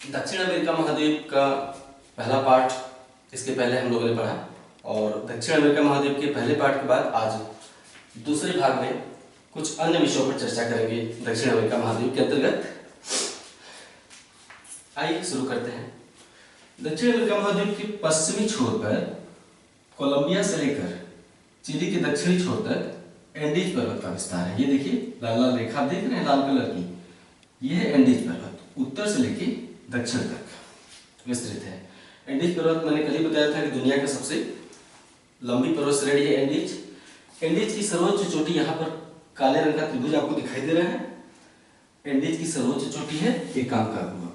दक्षिण अमेरिका महाद्वीप का पहला पार्ट इसके पहले हम लोगों ने पढ़ा, और दक्षिण अमेरिका महाद्वीप के पहले पार्ट के बाद आज दूसरे भाग में कुछ अन्य विषयों पर चर्चा करेंगे दक्षिण अमेरिका महाद्वीप के अंतर्गत। आइए शुरू करते हैं। दक्षिण अमेरिका महाद्वीप के पश्चिमी छोर पर कोलंबिया से लेकर चिली के दक्षिणी छोर तक एंडीज पर्वत का विस्तार है। ये देखिए लाल लाल रेखा देख रहे हैं, लाल कलर की, यह है एंडीज पर्वत, उत्तर से लेके दक्षिण तक विस्तृत है। एंडीज पर्वत मैंने कल ही बताया था कि दुनिया का सबसे लंबी पर्वत श्रेणी है एंडीज। एंडीज की सर्वोच्च चोटी यहाँ पर काले रंग का त्रिभुज आपको दिखाई दे रहा है। एंडीज की सर्वोच्च चोटी है एकांकागुआ।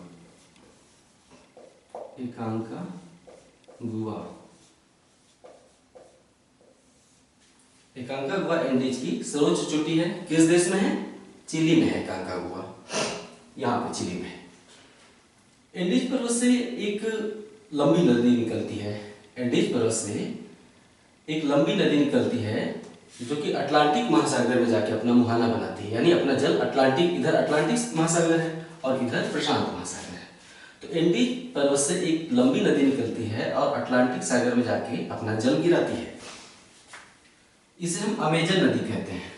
एकांकागुआ एंडीज की सर्वोच्च चोटी है। किस देश में है? चिली में है एकांकागुआ, यहाँ पे चिली में है। एंडीज पर्वत से एक लंबी नदी निकलती है। एंडीज पर्वत से एक लंबी नदी निकलती है जो कि अटलांटिक महासागर में जाके अपना मुहाना बनाती है, यानी अपना जल अटलांटिक, इधर अटलांटिक महासागर है और इधर प्रशांत महासागर है। तो एंडीज पर्वत से एक लंबी नदी निकलती है और अटलांटिक सागर में जाके अपना जल गिराती है। इसे हम अमेजन नदी कहते हैं।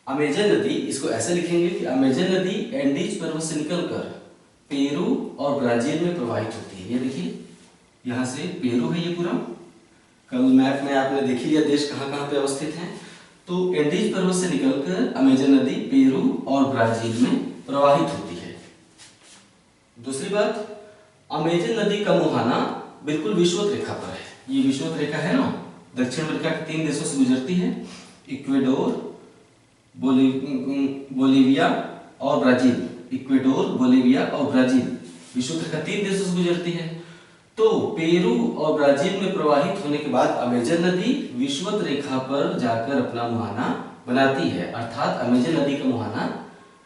अमेजन नदी, इसको ऐसे लिखेंगे कि अमेजन नदी एंडीज पर्वत से निकलकर पेरू और ब्राजील में प्रवाहित होती है। ये देखिए यहाँ से पेरू है, ये पूरा कल मैप में आपने देख लिया देश कहाँ कहाँ पे अवस्थित है। तो एंडीज पर्वत से निकलकर अमेजन नदी पेरू और ब्राजील में प्रवाहित होती है। दूसरी बात, अमेजन नदी का मुहाना बिल्कुल विषुवत रेखा पर है। ये विषुवत रेखा है ना, दक्षिण अमेरिका के 3 देशों से गुजरती है, इक्वेडोर, बोलीविया और ब्राजील। इक्वेडोर, बोलीविया और ब्राजील विषुवत रेखा 3 देशों से गुजरती है। तो पेरू और ब्राजील में प्रवाहित होने के बाद अमेजन नदी विषुवत रेखा पर जाकर अपना मुहाना बनाती है, अर्थात अमेजन नदी का मुहाना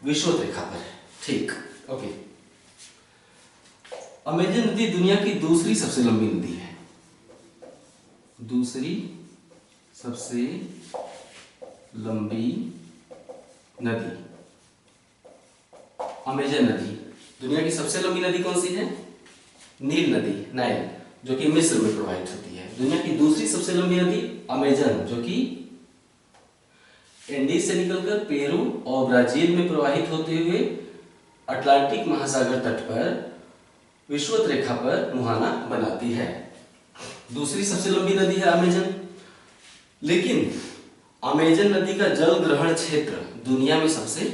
विषुवत रेखा पर है। ठीक, ओके। अमेजन नदी दुनिया की दूसरी सबसे लंबी नदी है। दूसरी सबसे लंबी नदी अमेजन नदी। दुनिया की सबसे लंबी नदी कौन सी है? नील नदी, नाइल, जो कि मिस्र में प्रवाहित होती है। दुनिया की दूसरी सबसे लंबी नदी अमेजन, जो कि एंडीज से निकलकर पेरू और ब्राजील में प्रवाहित होते हुए अटलांटिक महासागर तट पर विषुवत रेखा पर मुहाना बनाती है। दूसरी सबसे लंबी नदी है अमेजन। लेकिन अमेजन नदी का जल ग्रहण क्षेत्र दुनिया में सबसे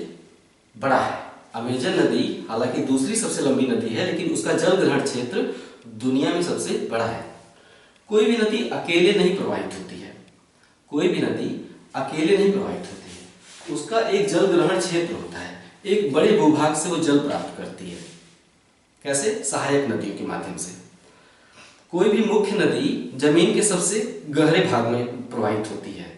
बड़ा है। अमेजन नदी हालांकि दूसरी सबसे लंबी नदी है, लेकिन उसका जल ग्रहण क्षेत्र दुनिया में सबसे बड़ा है। कोई भी नदी अकेले नहीं प्रवाहित होती है, कोई भी नदी अकेले नहीं प्रवाहित होती है। उसका एक जल ग्रहण क्षेत्र होता है, एक बड़े भूभाग से वो जल प्राप्त करती है। कैसे? सहायक नदियों के माध्यम से। कोई भी मुख्य नदी जमीन के सबसे गहरे भाग में प्रवाहित होती है,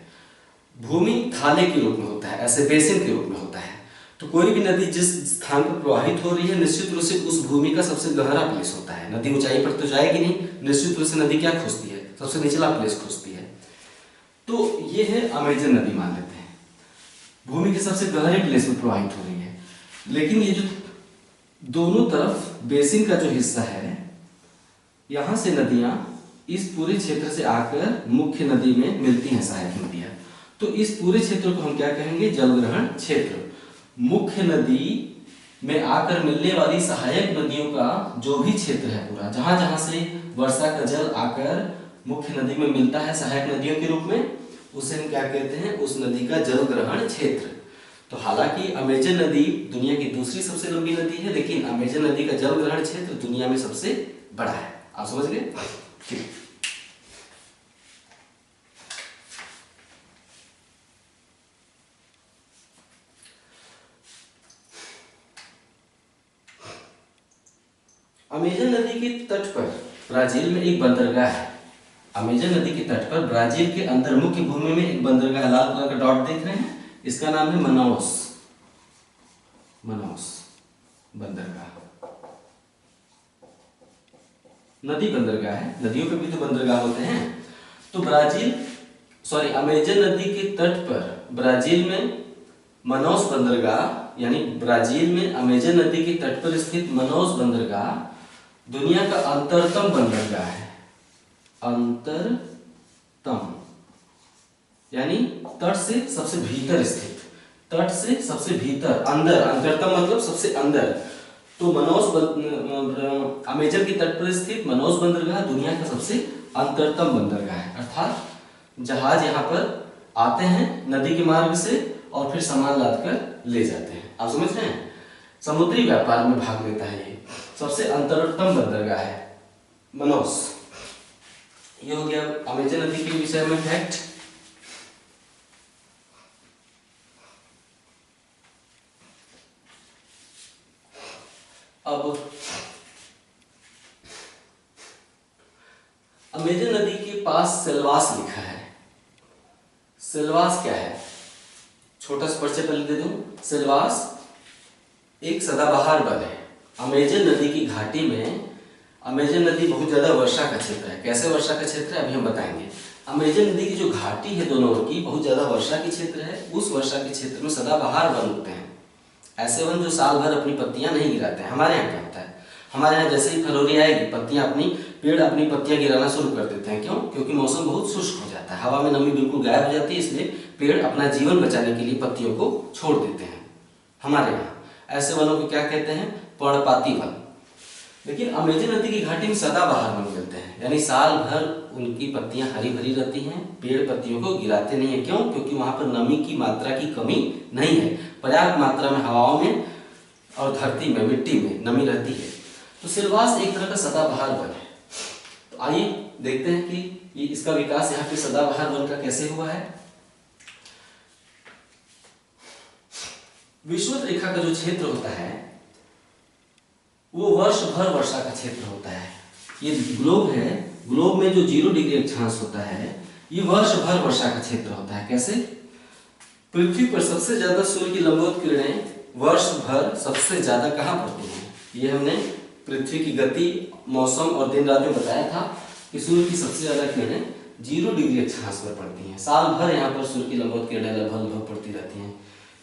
भूमि थाले के रूप में होता है, ऐसे बेसिन के रूप में होता है। तो कोई भी नदी जिस स्थान पर प्रवाहित हो रही है, निश्चित रूप से उस भूमि का सबसे गहरा प्लेस होता है। नदी ऊंचाई पर तो जाएगी नहीं, निश्चित रूप से नदी क्या खोजती है? सबसे निचला प्लेस खोजती है। तो ये है अमेजन नदी, मान लेते हैं भूमि के सबसे गहरे प्लेस में प्रवाहित हो रही है। लेकिन ये जो दोनों तरफ बेसिन का जो हिस्सा है, यहां से नदियां इस पूरे क्षेत्र से आकर मुख्य नदी में मिलती हैं, सहायक नदियां। तो इस पूरे क्षेत्र को हम क्या कहेंगे? जल ग्रहण क्षेत्र। मुख्य नदी में आकर मिलने वाली सहायक नदियों का जो भी क्षेत्र है पूरा, जहां जहां से वर्षा का जल आकर मुख्य नदी में मिलता है सहायक नदियों के रूप में, उसे हम क्या कहते हैं? उस नदी का जल ग्रहण क्षेत्र। तो हालांकि अमेजन नदी दुनिया की दूसरी सबसे लंबी नदी है, लेकिन अमेजन नदी का जल ग्रहण क्षेत्र दुनिया में सबसे बड़ा है। आप समझ गए? ठीक। अमेजन नदी के तट पर ब्राजील में एक बंदरगाह है। अमेजन नदी के तट पर ब्राजील के अंदर मुख्य भूमि में एक बंदरगाह, लाल कलर का डॉट देख रहे हैं, इसका नाम है मनाउस। मनाउस बंदरगाह, नदी बंदरगाह है। नदियों पे भी तो बंदरगाह होते हैं। तो अमेजन नदी के तट पर ब्राजील में मनाउस बंदरगाह यानी ब्राजील में अमेजन नदी के तट पर स्थित मनोस बंदरगाह दुनिया का अंतरतम बंदरगाह है। अंतरतम यानी तट से सबसे भीतर स्थित, तट से सबसे भीतर, अंदर, अंतरतम मतलब सबसे अंदर। तो अमेजन के तट पर स्थित मनोस बंदरगाह दुनिया का सबसे अंतरतम बंदरगाह है। अर्थात जहाज यहाँ पर आते हैं नदी के मार्ग से और फिर सामान लाद कर ले जाते हैं। आप समझ रहे हैं, समुद्री व्यापार में भाग लेता है ये, सबसे अंतरतम बंदरगाह है मनोस। ये हो गया अमेजन नदी के विषय में फैक्ट। अब अमेजन नदी के पास सिलवास लिखा है। सिलवास क्या है, छोटा सा परिचय पहले दे दूं। सिलवास एक सदाबहार वन है। अमेजन नदी की घाटी में, अमेजन नदी बहुत ज्यादा वर्षा का क्षेत्र है। कैसे वर्षा का क्षेत्र है अभी हम बताएंगे। अमेजन नदी की जो घाटी है दोनों ओर की, बहुत ज्यादा वर्षा की क्षेत्र है। उस वर्षा के क्षेत्र में सदाबहार वन होते हैं, ऐसे वन जो साल भर अपनी पत्तियां नहीं गिराते हैं। हमारे यहाँ क्या होता है, हमारे यहाँ जैसे ही फरवरी आएगी पत्तियां पेड़ अपनी पत्तियां गिराना शुरू कर देते हैं। क्यों? क्योंकि मौसम बहुत शुष्क हो जाता है, हवा में नमी बिल्कुल गायब हो जाती है, इसलिए पेड़ अपना जीवन बचाने के लिए पत्तियों को छोड़ देते हैं। हमारे यहाँ ऐसे वनों को क्या कहते हैं, पर्णपाती वन। लेकिन अमेजन नदी की घाटी में सदाबहार वन मिलते हैं, यानी साल भर उनकी पत्तियां हरी भरी रहती हैं, पेड़ पत्तियों को गिराते नहीं है। क्यों? क्योंकि वहां पर नमी की मात्रा की कमी नहीं है, पर्याप्त मात्रा में हवाओं में और धरती में, मिट्टी में नमी रहती है। तो सिलवास एक तरह का सदाबहार वन है। तो आइए देखते हैं कि ये इसका विकास यहाँ पे सदाबहार वन का कैसे हुआ है। विषुवत रेखा का जो क्षेत्र होता है वो वर्ष भर वर्षा का क्षेत्र होता है। ये ग्लोब है, ग्लोब में जो 0 डिग्री अक्षांश होता है ये वर्ष भर वर्षा का क्षेत्र होता है। कैसे? पृथ्वी पर सबसे ज्यादा सूर्य की लंबवत किरणें वर्ष भर सबसे ज्यादा कहाँ पड़ती हैं? ये हमने पृथ्वी की गति, मौसम और दिन रात में बताया था कि सूर्य की सबसे ज्यादा किरणें 0 डिग्री अक्षांश पर पड़ती हैं। साल भर यहाँ पर सूर्य की लंबवत किरणें लगभग पड़ती रहती हैं।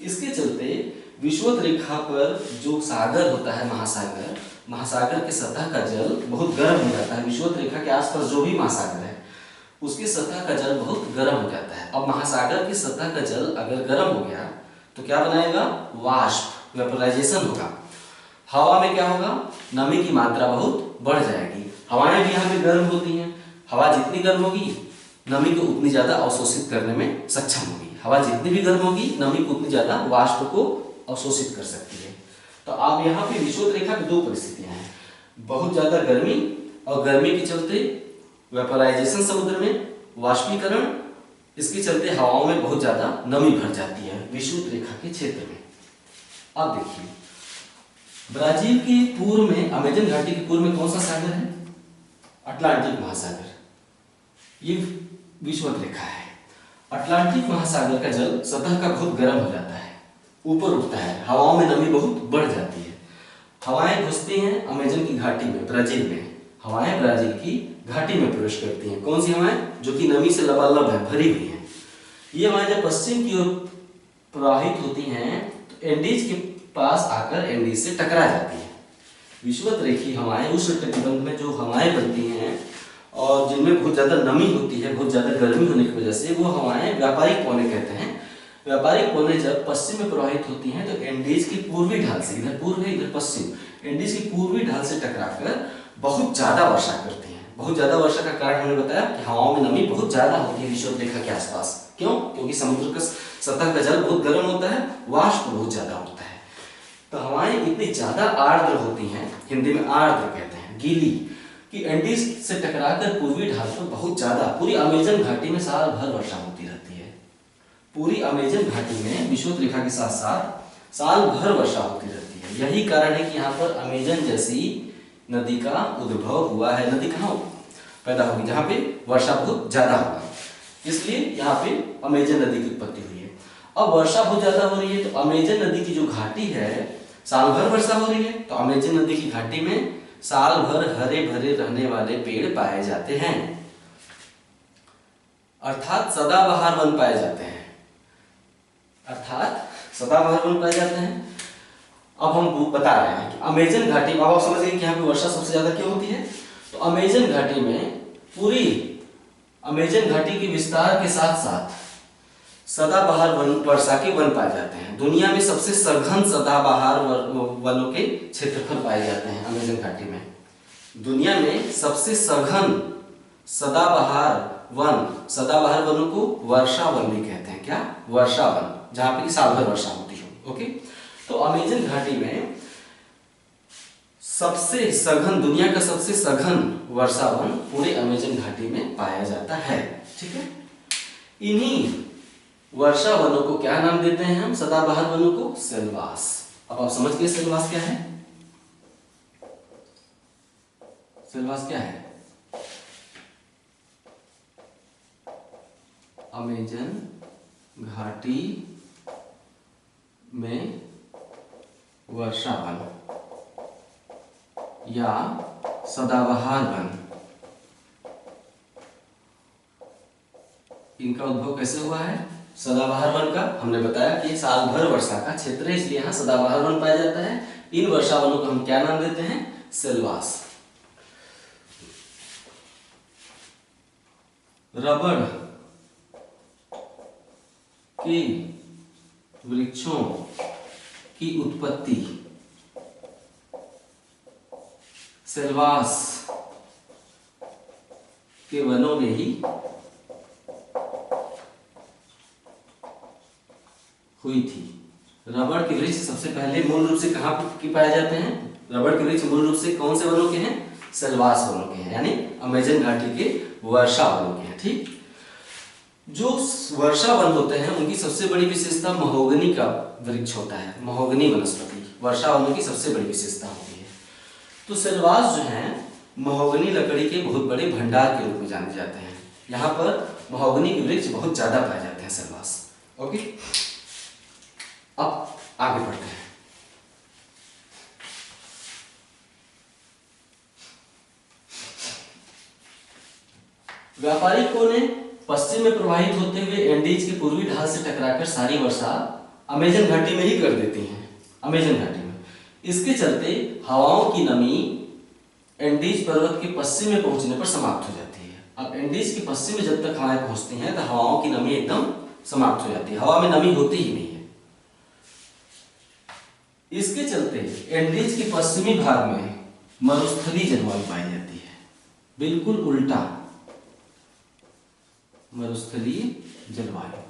इसके चलते विषुवत रेखा पर जो सागर होता है, महासागर, महासागर की सतह का जल बहुत गर्म हो जाता है। विषुवत रेखा के आसपास जो भी महासागर है उसकी सतह का जल बहुत गर्म हो जाता है। अब महासागर की सतह का जल अगर गर्म हो गया तो क्या बनाएगा? वाष्प, वेपोराइजेशन होगा। हवा में क्या होगा? नमी की मात्रा बहुत बढ़ जाएगी। हवाएं भी यहाँ पे गर्म होती हैं, हवा जितनी गर्म होगी नमी को उतनी ज्यादा अवशोषित करने में सक्षम होगी। हवा जितनी भी गर्म होगी नमी को उतनी ज्यादा वाष्प को अवशोषित कर सकती है। तो आप यहाँ पे विषुवत रेखा की 2 परिस्थितियां हैं, बहुत ज्यादा गर्मी और गर्मी के चलते वेपोराइजेशन समुद्र में, वाष्पीकरण, इसके चलते हवाओं में बहुत ज्यादा नमी भर जाती है विषुवत रेखा के क्षेत्र में। अब देखिए ब्राजील के पूर्व में, अमेजन घाटी के पूर्व में कौन सा सागर है? अटलांटिक महासागर। ये विषुवत रेखा है। अटलांटिक महासागर का जल सतह का बहुत गर्म हो जाता है, ऊपर उठता है, हवाओं में नमी बहुत बढ़ जाती है। हवाएं घुसती हैं अमेजन की घाटी में, ब्राजील में। हवाएं ब्राजील की घाटी में प्रवेश करती हैं। कौन सी हवाएं? जो कि नमी से लबालब है, भरी हुई हैं। ये हवाएं जब पश्चिम की ओर प्रवाहित होती हैं तो एंडीज के पास आकर एंडीज से टकरा जाती हैं। विषुवत रेखी हवाएं उष्णकटिबंध में जो हवाएं बनती हैं और जिनमें बहुत ज्यादा नमी होती है, बहुत ज्यादा गर्मी होने की वजह से, वो हवाएं व्यापारिक पौने कहते हैं। व्यापारिक पौने जब पश्चिम में प्रवाहित होती हैं तो एंडीज की पूर्वी ढाल से, इधर पूर्व है इधर पश्चिम, एंडीज की पूर्वी ढाल से टकराकर बहुत ज्यादा वर्षा करती हैं। बहुत ज्यादा वर्षा का कारण हमने बताया कि हवाओं में नमी बहुत ज्यादा होती है विषुवत रेखा के आसपास। क्यों? क्योंकि समुद्र का सतह का जल बहुत गर्म होता है, वाष्प बहुत ज्यादा होता है। तो हवाएं इतनी ज्यादा आर्द्र होती हैं, हिंदी में आर्द्र कहते हैं, गीली, कि एंडीज से टकराकर पूर्वी ढाल पर बहुत ज्यादा, पूरी अमेजन घाटी में साल भर वर्षा होती रहती है। पूरी अमेजन घाटी में विषुवत रेखा के साथ साथ साल भर वर्षा होती रहती है। यही कारण है कि यहाँ पर अमेजन जैसी नदी का उद्भव हुआ है। नदी कहाँ पैदा होगी? जहाँ पे वर्षा बहुत ज्यादा होगा, इसलिए यहाँ पे अमेजन नदी की उत्पत्ति हुई है। अब वर्षा बहुत ज्यादा हो रही है तो अमेजन नदी की जो घाटी है, साल भर वर्षा हो रही है तो अमेजन नदी की घाटी में साल भर हरे भरे रहने वाले पेड़ पाए जाते हैं, अर्थात सदाबहार वन पाए जाते हैं। अर्थात सदाबहार वन पाए जाते हैं। अब हम बता रहे हैं कि अमेजन घाटी, अब आप समझ गए कि यहाँ पे वर्षा सबसे ज्यादा क्यों होती है। तो अमेजन घाटी में, पूरी अमेजन घाटी के विस्तार के साथ साथ सदाबहार वर्षा के वन पाए जाते हैं। दुनिया में सबसे सघन सदाबहार वनों के क्षेत्रफल पाए जाते हैं अमेजन घाटी में। दुनिया में सबसे सघन सदाबहार सदाबहार वनों को वर्षा वन भी कहते हैं। क्या? वर्षा वन, जहां पे साल भर वर्षा होती हो। ओके, तो अमेजन घाटी में सबसे सघन, दुनिया का सबसे सघन वर्षा वन पूरे अमेजन घाटी में पाया जाता है। ठीक है, इन्हीं वर्षा वनों को क्या नाम देते हैं हम? सदाबहार वनों को सेलवास। अब आप समझ गए सेलवास क्या है? सेलवास क्या है? अमेजन घाटी में वर्षा वन या सदाबहार वन, इनका उद्भव कैसे हुआ है? सदाबहार वन का हमने बताया कि साल भर वर्षा का क्षेत्र है, इसलिए यहां सदाबहार वन पाया जाता है। इन वर्षा वनों को हम क्या नाम देते हैं? सेलवास। रबड़ के वृक्षों की उत्पत्ति सेलवास के वनों में ही हुई थी। रबड़ के वृक्ष सबसे पहले मूल रूप से कहां के पाए जाते हैं? रबड़ के वृक्ष मूल रूप से कौन से वनों के हैं? सेलवास वनों के हैं, यानी अमेजन घाटी के वर्षा वनों के हैं। ठीक, जो वर्षा वन होते हैं उनकी सबसे बड़ी विशेषता महोगनी का वृक्ष होता है। महोगनी वनस्पति वर्षा वनों की सबसे बड़ी विशेषता होती है। तो सेलवास जो है महोगनी लकड़ी के बहुत बड़े भंडार के रूप में जाने जाते हैं। यहाँ पर महोगनी के वृक्ष बहुत ज्यादा पाए जाते हैं सेलवास। ओके, अब आगे बढ़ते हैं। व्यापारिकों ने पश्चिम में प्रवाहित होते हुए एंडीज के पूर्वी ढाल से टकराकर सारी वर्षा अमेजन घाटी में ही कर देती हैं। अमेजन घाटी में इसके चलते हवाओं की नमी एंडीज पर्वत के पश्चिम में पहुंचने पर समाप्त हो जाती है। अब एंडीज के पश्चिम में जब तक हवाएं पहुंचती हैं तो हवाओं की नमी एकदम समाप्त हो जाती है, हवा में नमी होती ही नहीं है। इसके चलते एंडीज के पश्चिमी भाग में मरुस्थलीय जलवायु पाई जाती है। बिल्कुल उल्टा मरुस्थलीय जलवायु।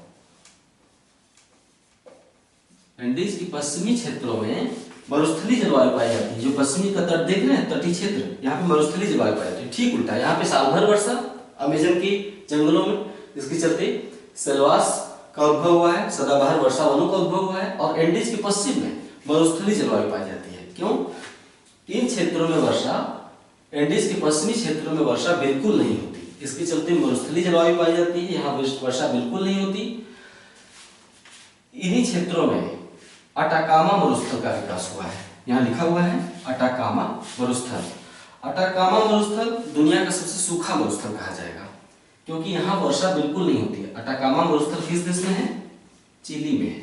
एंडीज के पश्चिमी क्षेत्रों में मरुस्थलीय जलवायु पाई जाती है। जो पश्चिमी का तट देख रहे हैं, तटीय क्षेत्र, यहाँ पे मरुस्थलीय जलवायु पाई जाती है। ठीक उल्टा, यहाँ पे साल भर वर्षा अमेजन के जंगलों में, इसके चलते सेलवास का उद्भव हुआ है, सदाबहार वर्षा वनों का उद्भव हुआ है। और एंडीज के पश्चिम में मरुस्थलीय जलवायु पाई जाती है। क्यों? इन क्षेत्रों में वर्षा, एंडीज के पश्चिमी क्षेत्रों में वर्षा बिल्कुल नहीं होती, इसके चलते मरुस्थलीय जलवायु पाई जाती है। यहाँ वर्षा बिल्कुल नहीं होती। इन्हीं क्षेत्रों में अटाकामा मरुस्थल का विकास हुआ है। यहाँ लिखा हुआ है अटाकामा मरुस्थल। अटाकामा मरुस्थल दुनिया का सबसे सूखा मरुस्थल कहा जाएगा, क्योंकि यहाँ वर्षा बिल्कुल नहीं होती है। अटाकामा मरुस्थल किस देश में है? चिली में है।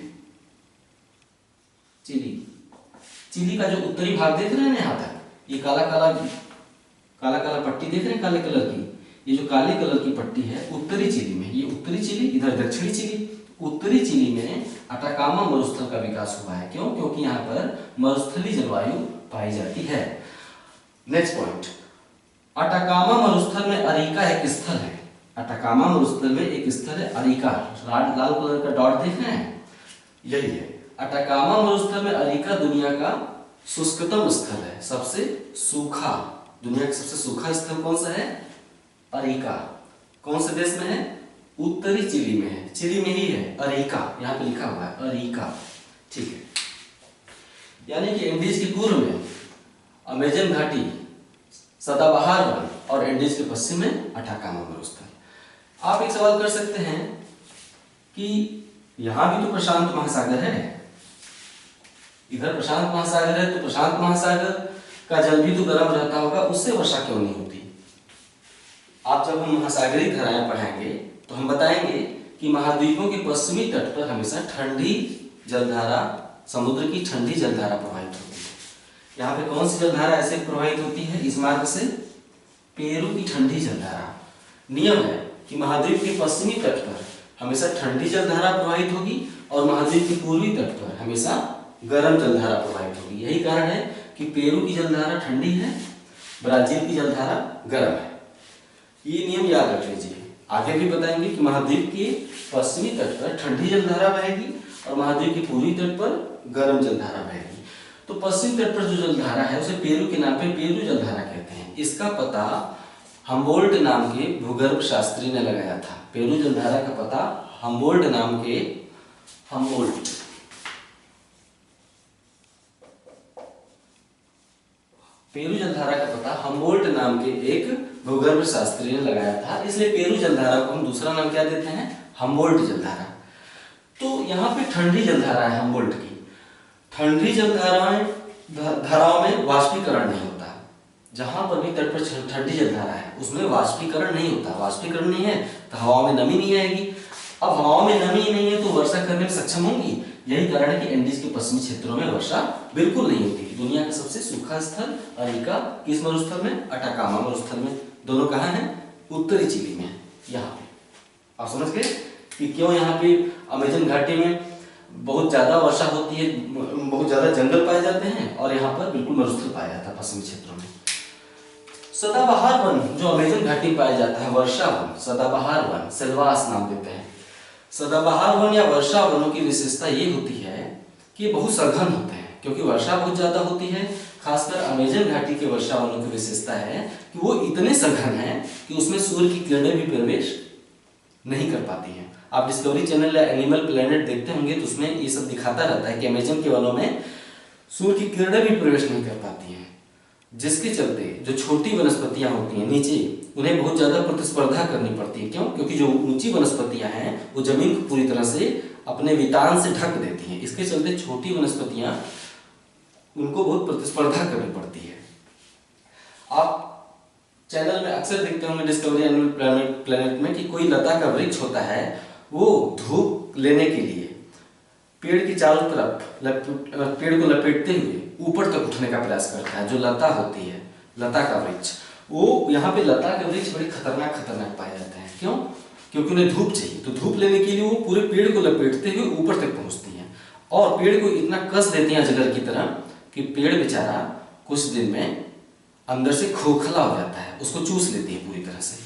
चिली का जो उत्तरी भाग देख रहे हैं यहाँ तक, ये काला काला पट्टी देख रहे हैं काले कलर की, ये जो काले कलर की पट्टी है उत्तरी चिली में, ये उत्तरी चिली, इधर दक्षिणी चिली। उत्तरी चिली में अटाकामा मरुस्थल का विकास हुआ है। क्यों? क्योंकि यहाँ पर मरुस्थलीय जलवायु पाई जाती है। नेक्स्ट पॉइंट, अटाकामा मरुस्थल में अरिका एक स्थल है। अटाकामा मरुस्थल में एक स्थल है अरिका, लाल कलर का डॉट देख रहे हैं, यही है। अटाकामा मरुस्थल में अरिका दुनिया का शुष्कतम स्थल है, सबसे सूखा। दुनिया का सबसे सूखा स्थल कौन सा है? अरिका। कौन से देश में है? उत्तरी चिली में है, चिली में ही है अरिका, यहाँ पे लिखा हुआ है अरिका। ठीक है, यानी कि एंडीज के पूर्व में अमेजन घाटी, सदाबहार वन, और एंडीज के पश्चिम में अटाकामा मरुस्थल। आप एक सवाल कर सकते हैं कि यहां भी तो प्रशांत महासागर है, इधर प्रशांत महासागर है, तो प्रशांत महासागर का जल भी तो गर्म रहता होगा, उससे वर्षा क्यों नहीं होती? आप जब हम महासागरीय धाराएं पढ़ाएंगे तो हम बताएंगे कि महाद्वीपों के पश्चिमी तट पर हमेशा ठंडी जलधारा समुद्र की ठंडी जलधारा प्रवाहित होती है। यहाँ पे कौन सी जलधारा ऐसे प्रवाहित होती है इस मार्ग से? पेरू की ठंडी जलधारा। नियम है कि महाद्वीप के पश्चिमी तट पर हमेशा ठंडी जलधारा प्रवाहित होगी और महाद्वीप के पूर्वी तट पर हमेशा गर्म जलधारा प्रवाहित होगी। यही कारण है कि पेरू की जलधारा ठंडी है, ब्राजील की जलधारा गर्म है। ये नियम याद रख लीजिए। आगे भी बताएंगे कि महाद्वीप के पश्चिमी तट पर ठंडी जलधारा बहेगी और महाद्वीप के पूर्वी तट पर गर्म जलधारा बहेगी। तो पश्चिमी तट पर जो जलधारा है उसे पेरू के नाम पे पेरू जलधारा कहते हैं। इसका पता हम्बोल्ट नाम के भूगर्भ शास्त्री ने लगाया था। पेरू जलधारा का पता हम्बोल्ट नाम के पेरू जलधारा का पता हम्बोल्ट नाम के एक भूगर्भ शास्त्री ने लगाया था। इसलिए पेरू जलधारा को हम दूसरा नाम क्या देते हैं? हम्बोल्ट जलधारा। तो यहाँ पे ठंडी जलधारा है हम्बोल्ट की। ठंडी धाराओं में वाष्पीकरण नहीं होता। जहां पर भी तट पर ठंडी जलधारा है उसमें वाष्पीकरण नहीं होता। वाष्पीकरण नहीं है तो हवा में नमी नहीं आएगी। अब हवा में नमी नहीं है तो वर्षा करने में सक्षम होंगी। यही कारण है कि एंडीज के पश्चिमी क्षेत्रों में वर्षा बिल्कुल नहीं होती। दुनिया का सबसे सूखा स्थल अरिका किस मरुस्थल में? अटाकामा मरुस्थल में। दोनों कहाँ हैं? उत्तरी चिली में। यहाँ पे आप समझ गए कि क्यों यहाँ पे अमेजन घाटी में बहुत ज्यादा वर्षा होती है, बहुत ज्यादा जंगल पाए जाते हैं और यहाँ पर बिल्कुल मरुस्थल पाया जाता है पश्चिमी क्षेत्रों में। सदाबहार वन जो अमेजन घाटी में पाया जाता है, वर्षा वन, सदाबहार वन, सेल्वास नाम देते हैं। सदाबहार वन या वर्षा वनों की विशेषता ये होती है कि ये बहुत सघन होते हैं क्योंकि वर्षा बहुत ज्यादा होती है। खासकर अमेजन घाटी के वर्षा वनों की विशेषता है कि वो इतने सघन हैं कि उसमें सूर्य की किरणें भी प्रवेश नहीं कर पाती हैं। आप डिस्कवरी चैनल या एनिमल प्लेनेट देखते होंगे तो उसमें ये सब दिखाता रहता है कि अमेजन के वनों में सूर्य की किरणें भी प्रवेश नहीं कर पाती हैं, जिसके चलते जो छोटी वनस्पतियां होती हैं नीचे उन्हें बहुत ज्यादा प्रतिस्पर्धा करनी पड़ती है। क्यों? क्योंकि जो ऊंची वनस्पतियां हैं वो जमीन को पूरी तरह से अपने वितान से ढक देती हैं। इसके चलते छोटी वनस्पतियां उनको बहुत प्रतिस्पर्धा करनी पड़ती है। आप चैनल में अक्सर देखते होंगे डिस्कवरी एनिमल प्लेनेट में कि कोई लता का वृक्ष होता है, वो धूप लेने के लिए पेड़ की चारों तरफ पेड़ को लपेटते हुए ऊपर तक उठने का प्रयास करता है। जो लता होती है, लता का वृक्ष, वो यहाँ पे लता के वृक्ष बड़े खतरनाक पाए जाते हैं। क्यों? क्योंकि उन्हें धूप चाहिए। तो धूप लेने के लिए वो पूरे पेड़ को लपेटते हुए ऊपर तक पहुंचती हैं और पेड़ को इतना कस देती हैं अजगर की तरह कि पेड़ बेचारा कुछ दिन में अंदर से खोखला हो जाता है, उसको चूस लेती है पूरी तरह से।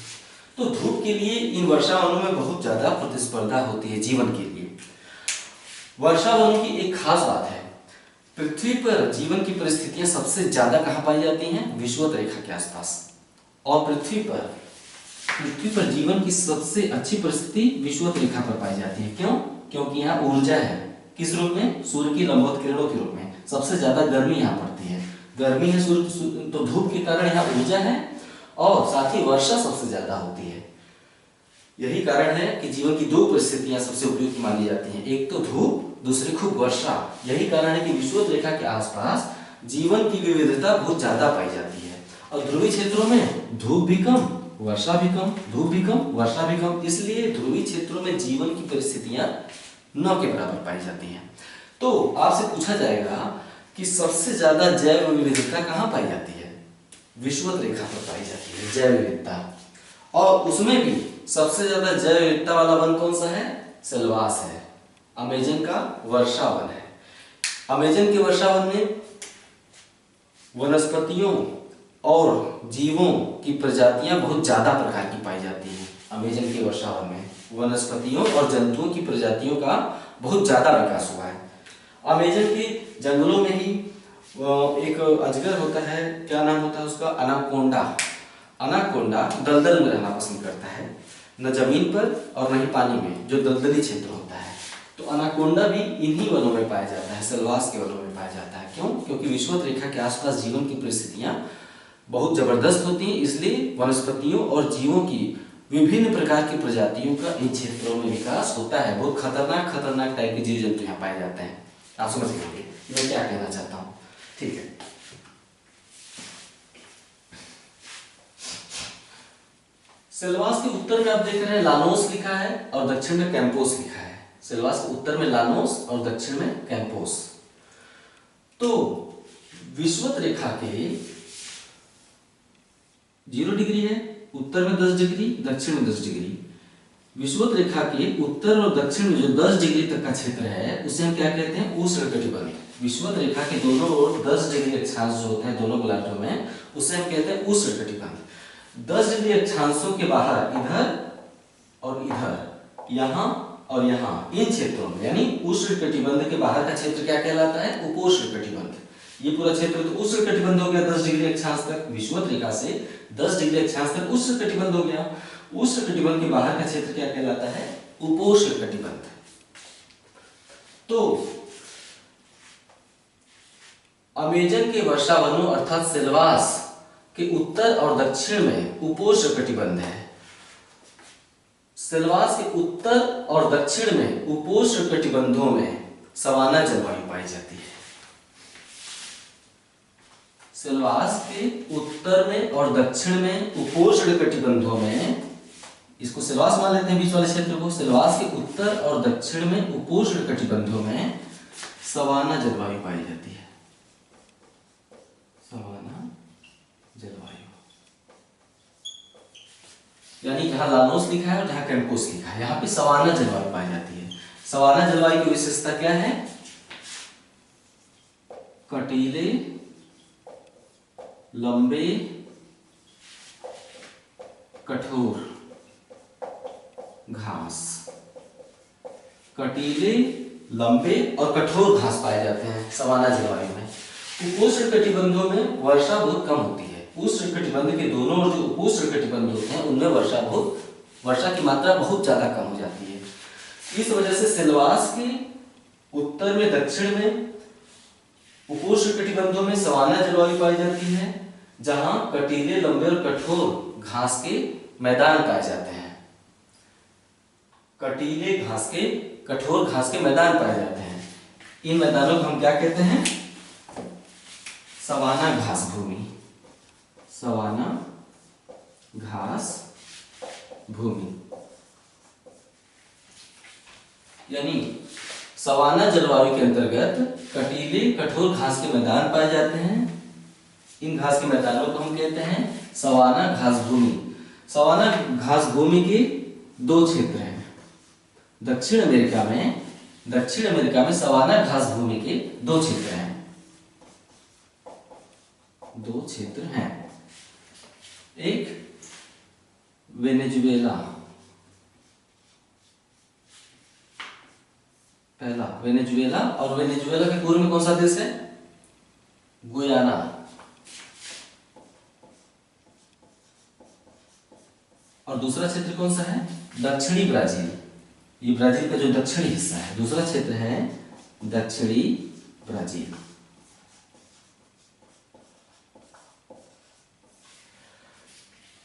तो धूप के लिए इन वर्षा वनों में बहुत ज्यादा प्रतिस्पर्धा होती है जीवन के लिए। वर्षा वनों की एक खास बात है, पृथ्वी पर जीवन की परिस्थितियां सबसे ज्यादा कहां पाई जाती हैं? विषुवत रेखा के आसपास। और पृथ्वी पर जीवन की सबसे अच्छी परिस्थिति विषुवत रेखा पर पाई जाती है। क्यों? क्योंकि यहाँ ऊर्जा है। किस रूप में? सूर्य की लंबवत किरणों के रूप में। सबसे ज्यादा गर्मी यहाँ पड़ती है। गर्मी है सूर्य, तो धूप के कारण यहाँ ऊर्जा है और साथ ही वर्षा सबसे ज्यादा होती है। यही कारण है कि जीवन की दो परिस्थितियां सबसे उपयुक्त मानी जाती हैं, एक तो धूप, दूसरी खूब वर्षा। यही कारण है कि विषुवत रेखा के आसपास जीवन की विविधता बहुत ज्यादा पाई जाती है। और ध्रुवीय क्षेत्रों में धूप भी कम, वर्षा भी कम, धूप भी कम, वर्षा भी कम। इसलिए ध्रुवीय क्षेत्रों में जीवन की परिस्थितियां न के बराबर पाई जाती हैं। तो आपसे पूछा जाएगा कि सबसे ज्यादा जैव विविधता कहाँ पाई जाती है? विषुवत रेखा पर पाई जाती है जैव विविधता। और उसमें भी सबसे ज्यादा जैव विविधता वाला वन कौन सा है? सेल्वास है। अमेजन का वर्षा वन है। अमेजन के वर्षा वन में वनस्पतियों और जीवों की प्रजातियां बहुत ज्यादा प्रकार की पाई जाती हैं। अमेजन के वर्षा वन में वनस्पतियों और जंतुओं की प्रजातियों का बहुत ज्यादा विकास हुआ है। अमेजन के जंगलों में ही एक अजगर होता है, क्या नाम होता है उसका? अनाकोंडा। अनाकोंडा दलदल में रहना पसंद करता है, न जमीन पर और न ही पानी में, जो दलदली क्षेत्र होता है। तो अनाकोंडा भी इन्हीं वनों में पाया जाता है, सेल्वास के वनों में पाया जाता है। क्यों? क्योंकि विषुवत रेखा के आसपास जीवन की परिस्थितियां बहुत जबरदस्त होती हैं। इसलिए वनस्पतियों और जीवों की विभिन्न प्रकार की प्रजातियों का इन क्षेत्रों में विकास होता है। बहुत खतरनाक टाइप के जीव जंतु यहाँ पाए जाते हैं। आप समझ लीजिए मैं क्या कहना चाहता हूँ। ठीक है, सेल्वास के उत्तर में आप देख रहे हैं लानोस लिखा है और दक्षिण में कैंपोस लिखा है। सेल्वास के उत्तर में लानोस और दक्षिण में कैंपोस। तो विषुवत रेखा के 0 डिग्री है, उत्तर में 10 डिग्री, दक्षिण में 10 डिग्री। विषुवत रेखा के उत्तर और दक्षिण में जो 10 डिग्री तक का क्षेत्र है उसे हम क्या कहते हैं? उष्णकटिबंध। विषुवत रेखा के दोनों ओर 10 डिग्री अक्षांश जो होते हैं दोनों गोलार्धों में, उसे हम कहते हैं उष्णकटिबंध। 10 डिग्री अक्षांशों के बाहर इधर और इधर, यहाँ और यहाँ, इन क्षेत्रों में यानी उष्णकटिबंध के बाहर का क्षेत्र क्या कहलाता है? उपोष्णकटिबंध। ये पूरा क्षेत्र तो उष्णकटिबंध हो गया 10 डिग्री अक्षांश तक, विषुवत रेखा से 10 डिग्री अक्षांश तक उष्णकटिबंध हो गया। उष्णकटिबंध के बाहर का क्षेत्र क्या कहलाता है? उपोष्णकटिबंध। तो अमेजन के वर्षावनों अर्थात सिलवास के उत्तर और दक्षिण में उपोष्णकटिबंध है। सिलवास के उत्तर और दक्षिण में उपोष्णकटिबंधों में सवाना जलवायु पाई जाती है। सिलवास के उत्तर में और दक्षिण में उपोष्णकटिबंधों में, इसको सिलवास मान लेते हैं बीच वाले क्षेत्र को, सिलवास के उत्तर और दक्षिण में उपोष्णकटिबंधों में सवाना जलवायु पाई जाती है। सवाना जलवायु यानी जहां लानोस लिखा है और जहां कैंपोस लिखा है, यहाँ पे सवाना जलवायु पाई जाती है। सवाना जलवायु की विशेषता क्या है? कटीले, लंबे, कठोर घास। कटीले, लंबे और कठोर घास पाए जाते हैं सवाना जलवायु में। उपोष्णकटिबंधों में वर्षा बहुत कम होती है। उष्णकटिबंध के दोनों ओर जो उपोष्णकटिबंध होते हैं उनमें वर्षा की मात्रा बहुत ज्यादा कम हो जाती है। इस वजह से सिलवास के उत्तर में, दक्षिण में उपोष्णकटिबंधों में सवाना जलवायु पाई जाती है, जहां कटीले, लंबे और कठोर घास के मैदान पाए जाते हैं। कटीले घास के, कठोर घास के मैदान पाए जाते हैं। इन मैदानों को हम क्या कहते हैं? सवाना घास भूमि। सवाना घास भूमि यानी सवाना जलवायु के अंतर्गत कटीले, कठोर घास के मैदान पाए जाते हैं। इन घास के मैदानों को हम कहते हैं सवाना घास भूमि। सवाना घास भूमि के 2 क्षेत्र हैं। दक्षिण अमेरिका में सवाना घास भूमि के 2 क्षेत्र हैं। 2 क्षेत्र हैं। एक वेनेजुएला, पहला वेनेजुएला, और वेनेजुएला के पूर्व में कौन सा देश है? गुयाना। और दूसरा क्षेत्र कौन सा है? दक्षिणी ब्राजील। ये ब्राजील का जो दक्षिणी हिस्सा है, दूसरा क्षेत्र है दक्षिणी ब्राजील।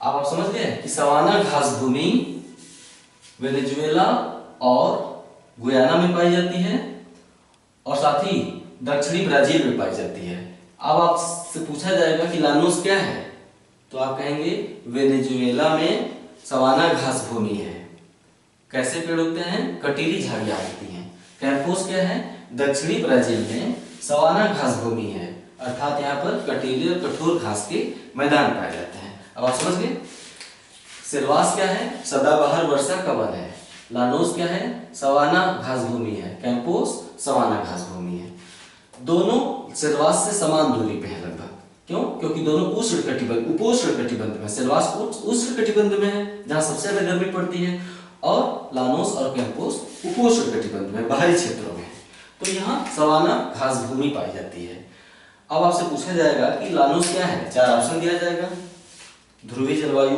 अब आप समझ गए कि सवाना घास भूमि वेनेजुएला और गुयाना में पाई जाती है और साथ ही दक्षिणी ब्राजील में पाई जाती है। अब आपसे पूछा जाएगा कि लानोस क्या है, तो आप कहेंगे वेनेजुएला में सवाना घास भूमि है। कैसे पेड़ उगते हैं? कटीली झाड़ियां उगती हैं। कैंपोस क्या है? दक्षिणी ब्राजील में सवाना घास भूमि है, अर्थात यहाँ पर कटीले और कठोर घास के मैदान पाए जाते हैं। अब आप समझ गए। सिलवास क्या है? सदाबहार वर्षा का वन है। लानोस क्या है? सवाना घास भूमि है। कैंपोस सवाना घास भूमि है। दोनों सिलवास से समान दूरी पे है लगभग। क्यों? क्योंकि दोनों उष्णकटिबंध, उपोष्णकटिबंध में, सिलवास उष्णकटिबंध में है जहां सबसे ज्यादा गर्मी पड़ती है, और लानोस और कैंपोस उपोष्णकटिबंध में, बाहरी क्षेत्रों में। तो यहाँ सवाना घास भूमि पाई जाती है। अब आपसे पूछा जाएगा कि लानोस क्या है? 4 ऑप्शन दिया जाएगा: ध्रुवीय जलवायु,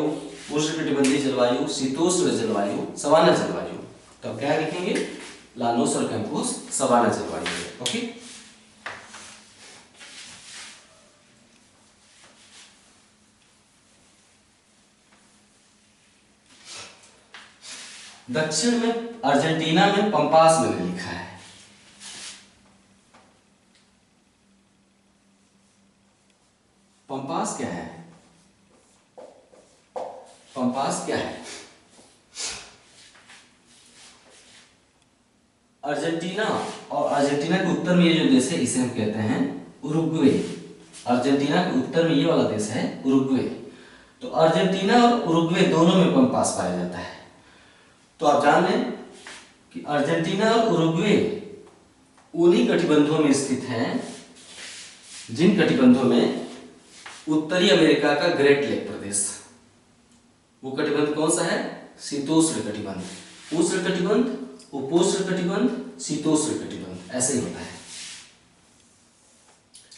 उष्णकटिबंधीय जलवायु, शीतोष्ण जलवायु, सवाना जलवायु। तो अब क्या लिखेंगे? लानोस और कैंपोस सवाना जलवायु है। ओके। दक्षिण में अर्जेंटीना में पंपास मैंने लिखा है। पंपास क्या है? पंपास क्या है? अर्जेंटीना और अर्जेंटीना के उत्तर में ये जो देश है इसे हम कहते हैं उरुग्वे। अर्जेंटीना के उत्तर में ये वाला देश है उरुग्वे। तो अर्जेंटीना और उरुग्वे दोनों में पम्पास पाया जाता है। तो आप जान लें कि अर्जेंटीना और उरुग्वे उन्हीं कटिबंधों में स्थित हैं जिन कटिबंधों में उत्तरी अमेरिका का ग्रेट लेक प्रदेश, वो कटिबंध कौन सा है? शीतोष्ण कटिबंध। उष्ण कटिबंध, उपोष्ण कटिबंध, शीतोष्ण कटिबंध, ऐसे ही होता है।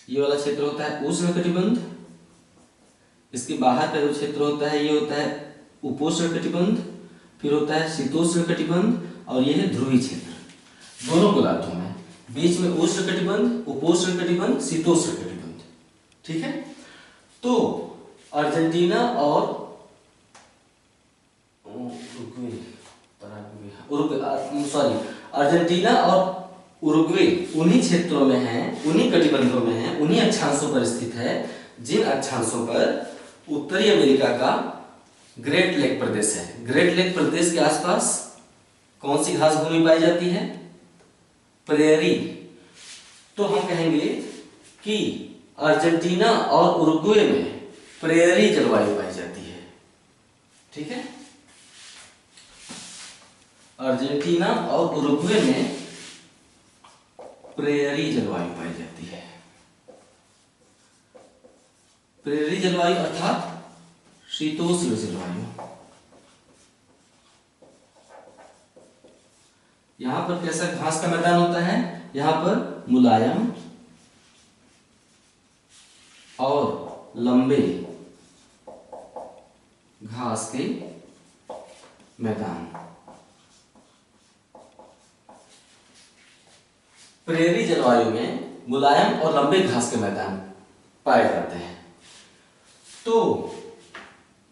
ये वाला क्षेत्र होता है उष्ण कटिबंध, इसके बाहर का जो क्षेत्र होता है ये होता है उपोष्ण कटिबंध, फिर होता है शीतोष्ण कटिबंध, और ये है ध्रुवीय क्षेत्र। दोनों गोलार्धों में बीच में उष्ण कटिबंध, उपोष्ण कटिबंध, शीतोष्ण कटिबंध। ठीक है। तो अर्जेंटीना और अर्जेंटीना और उरुग्वे उन्हीं क्षेत्रों में हैं, उन्हीं कटिबंधों में हैं, उन्हीं अक्षांशों पर स्थित है जिन अक्षांशों पर उत्तरी अमेरिका का ग्रेट लेक प्रदेश है। ग्रेट लेक प्रदेश के आसपास कौन सी घास भूमि पाई जाती है? प्रेरी। तो हम कहेंगे कि अर्जेंटीना और उरुग्वे में प्रेरी जलवायु पाई जाती है। ठीक है। अर्जेंटीना और उरुग्वे में प्रेरी जलवायु पाई जाती है। प्रेरी जलवायु अर्थात शीतोष्ण जलवायु। यहां पर कैसा घास का मैदान होता है? यहां पर मुलायम और लंबे घास के मैदान। प्रेरी जलवायु में मुलायम और लंबे घास के मैदान पाए जाते हैं। तो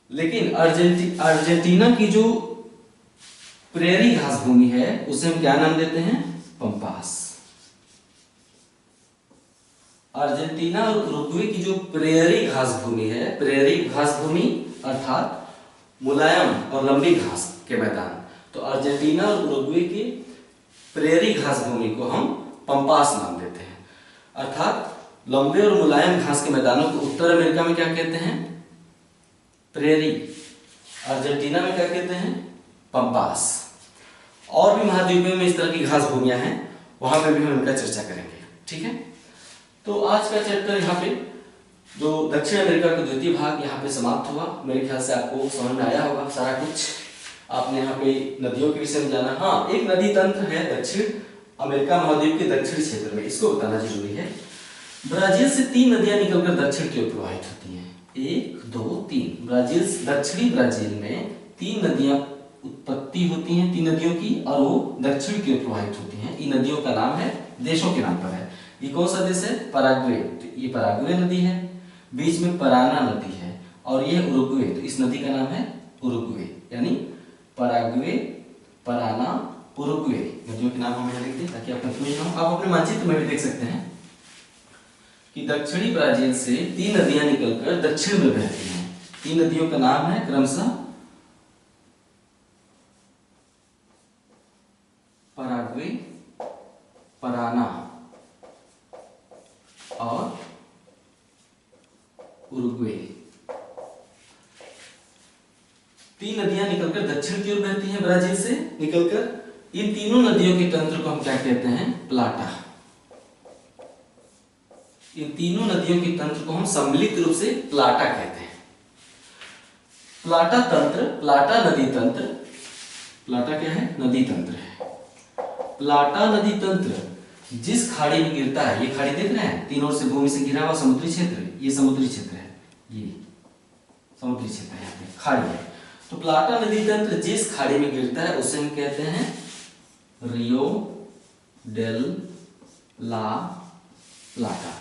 लेकिन अर्जेंटीना की जो प्रेरी घास भूमि है उसे हम क्या नाम देते हैं? पम्पास। अर्जेंटीना और उरुग्वे की जो प्रेरी घास भूमि है, प्रेरी घास भूमि अर्थात मुलायम और लंबी घास के मैदान, तो अर्जेंटीना और उरुग्वे की प्रेरी घास भूमि को हम पम्पास नाम देते हैं। अर्थात लंबे और मुलायम घास के मैदानों को उत्तर अमेरिका में क्या कहते हैं? प्रेरी। अर्जेंटीना में क्या कहते हैं? पम्पास। और भी महाद्वीपों में इस तरह की घास भूमियां हैं, वहां में भी हम इनका चर्चा करेंगे। ठीक है। तो आज का चैप्टर यहाँ पे जो दक्षिण अमेरिका का द्वितीय भाग यहाँ पे समाप्त हुआ। मेरे ख्याल से आपको समझ में आया होगा सारा कुछ। आपने यहाँ पे नदियों के विषय में जाना। हाँ, एक नदी तंत्र है दक्षिण अमेरिका महाद्वीप के दक्षिणी क्षेत्र में, इसको बताना जरूरी है। ब्राजील से 3 नदियां निकलकर दक्षिण की ओर प्रवाहित होती हैं। 1, 2, 3। ब्राजील, दक्षिणी ब्राजील में 3 नदियां उत्पत्ति होती हैं, 3 नदियों की, और वो दक्षिण की ओर प्रवाहित होती हैं। इन नदियों का नाम है, देशों के नाम पर है। ये कौन सा देश है? पराग्वे। तो ये पराग्वे नदी है, बीच में पराना नदी है, और ये उरुग्वे। तो इस नदी का नाम है उरुग्वे, यानी पराग्वे, पराना, उरुग्वे नदियों के नाम हमें लिख दें ताकि आप कंफ्यूज ना हो। आप अपने मानचित्र में भी देख सकते हैं कि दक्षिणी ब्राजील से 3 नदियां निकलकर दक्षिण में बहती हैं। 3 नदियों का नाम है क्रमशः पराग्वे, पराना और उरुग्वे। 3 नदियां निकलकर दक्षिण की ओर बहती हैं ब्राजील से निकलकर। इन तीनों नदियों के तंत्र को हम क्या कहते हैं? प्लाटा। इन तीनों नदियों के तंत्र को हम सम्मिलित रूप से प्लाटा कहते हैं। प्लाटा तंत्र, प्लाटा नदी तंत्र, प्लाटा क्या है? नदी तंत्र है। प्लाटा नदी तंत्र जिस खाड़ी में गिरता है, ये खाड़ी देख रहे हैं, तीनों ओर से भूमि से घिरा हुआ समुद्री क्षेत्र, ये समुद्री क्षेत्र है, ये समुद्री क्षेत्र है, यहाँ पे खाड़ी है। तो प्लाटा नदी तंत्र जिस खाड़ी में गिरता है उसे हम कहते हैं रियो डेल ला प्लाटा।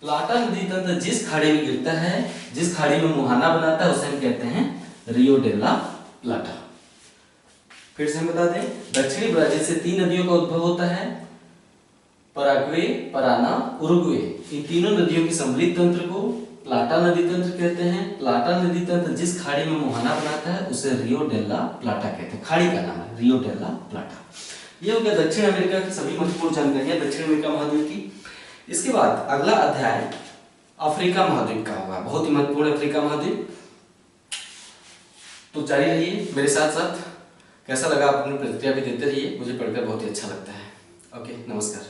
प्लाटा नदी तंत्र जिस खाड़ी में गिरता है, जिस खाड़ी में मुहाना बनाता है, उसे हम कहते हैं रियो डेला प्लाटा। फिर से हम बता दें, दक्षिणी ब्राजील से 3 नदियों का उद्भव होता है, पराग्वे, पराना, उरुग्वे। इन तीनों नदियों के सम्मिलित तंत्र को प्लाटा नदी तंत्र कहते हैं। प्लाटा नदी तंत्र जिस खाड़ी में मुहाना बनाता है उसे रियो डेला प्लाटा कहते हैं। खाड़ी का नाम है रियो डेला प्लाटा। ये हो गया दक्षिण अमेरिका की सभी महत्वपूर्ण जानकारियां दक्षिण अमेरिका महाद्वीप की। इसके बाद अगला अध्याय अफ्रीका महाद्वीप का होगा, बहुत ही महत्वपूर्ण अफ्रीका महाद्वीप। तो जारी रहिए मेरे साथ साथ। कैसा लगा आप अपनी प्रतिक्रिया भी देते रहिए, मुझे पढ़कर बहुत ही अच्छा लगता है। ओके, नमस्कार।